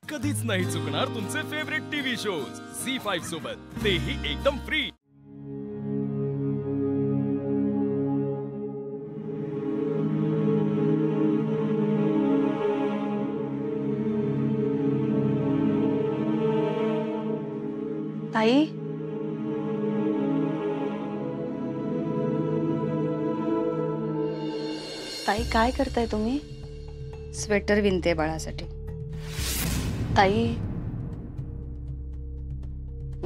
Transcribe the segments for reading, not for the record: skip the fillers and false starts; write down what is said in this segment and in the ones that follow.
कधीच नाही चुकणार तुमचे फेवरेट टीव्ही शोज झी5 सोबत, तेही एकदम फ्री। ताई, ताई काय करताय तुम्ही? स्वेटर विणते बाळासाठी। ताई,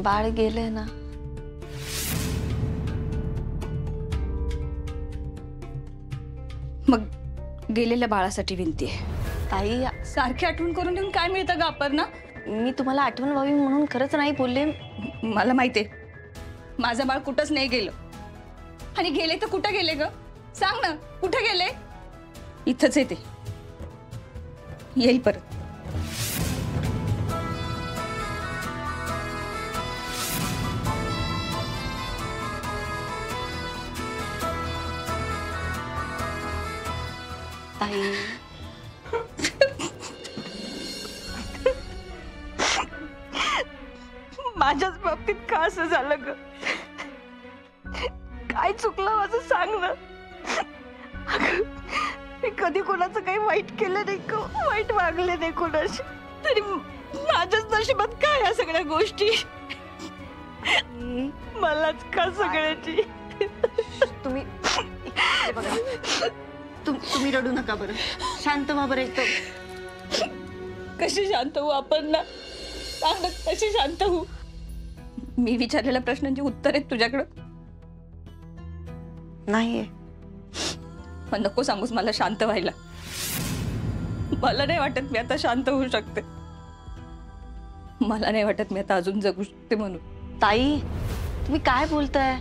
बाळ गेले ना? मग गेलेल्या बाळासाठी विणते। ताई, सारखी आठवण करून देऊन काय मिळतं ग अपर्णा? मी तुम्हाला आठवण व्हावी म्हणून खरंच नाही बोलले। मला माहितीये माझं बाळ कुठंच नाही गेलं, आणि गेले तर कुठं गेले ग? सांग ना, कुठं गेले? इथंच येते, येईल परत। ताई, माझ्याच बाबतीत का असं झालं ग? काय चुकलं माझं, सांग ना। अगं, मी कधी कोणाचं काही वाईट केलं नाही ग, वाईट वागले नाही कोणाशी, तरी माझ्याच नशिबात काय या सगळ्या गोष्टी? मलाच का सगळ्याची? तुम्ही बघा, तुम्ही रडू नका बरं, शांत व्हा बरं एकदम। कशी शांत हो आपण ना? सांग ना, कशी शांत हो? मी विचारलेल्या प्रश्नांची उत्तर आहेत तुझ्याकडं? नाहीये। पण नको सांगूस मला शांत व्हायला। मला नाही वाटत मी आता शांत होऊ शकते, मला नाही वाटत मी आता अजून जगू शकते म्हणून। ताई, तुम्ही काय बोलताय?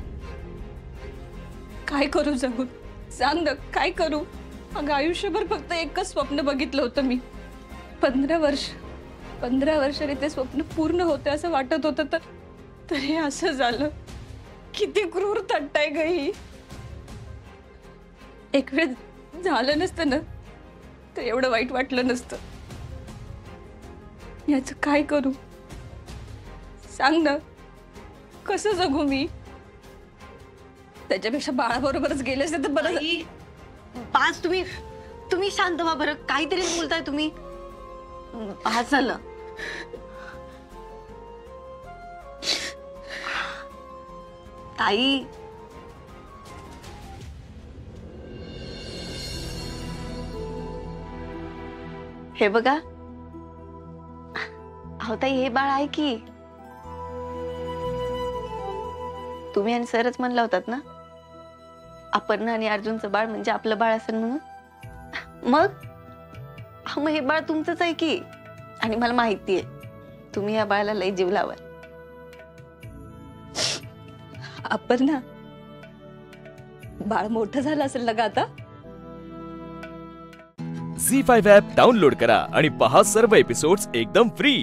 काय करू जगून? सांग ना, काय करू? अगं, आयुष्यभर फक्त एकच स्वप्न बघितलं होतं मी। 15 वर्षाने ते स्वप्न पूर्ण होते असं वाटत होतं, तर हे असं झालं। किती क्रूर थट्टाय ग ही। एक वेळ झालं नसतं ना तर एवढं वाईट वाटलं नसतं। याचं काय करू? सांग ना, कसं जगू मी? त्याच्यापेक्षा बाळाबरोबरच गेले असते तर बरं। पाच, तुम्ही शांत व्हा बरं, काहीतरी बोलताय तुम्ही। आज झालं। ताई, हे बघा, अहो ताई, हे बाळ आहे की। तुम्ही आणि सरच म्हणला होतात ना, अपर्णा आणि अर्जुनचं बाळ म्हणजे आपलं बाळ असेल म्हणून। मग हे बाळ तुमचंच आहे की, आणि मला माहितीये तुम्ही या बाळाला लई जीव लावाल। अपर्णा, बाळ मोठं झालं असेल ना ग आता? झी5 ॲप डाउनलोड करा आणि पहा सर्व एपिसोड्स एकदम फ्री।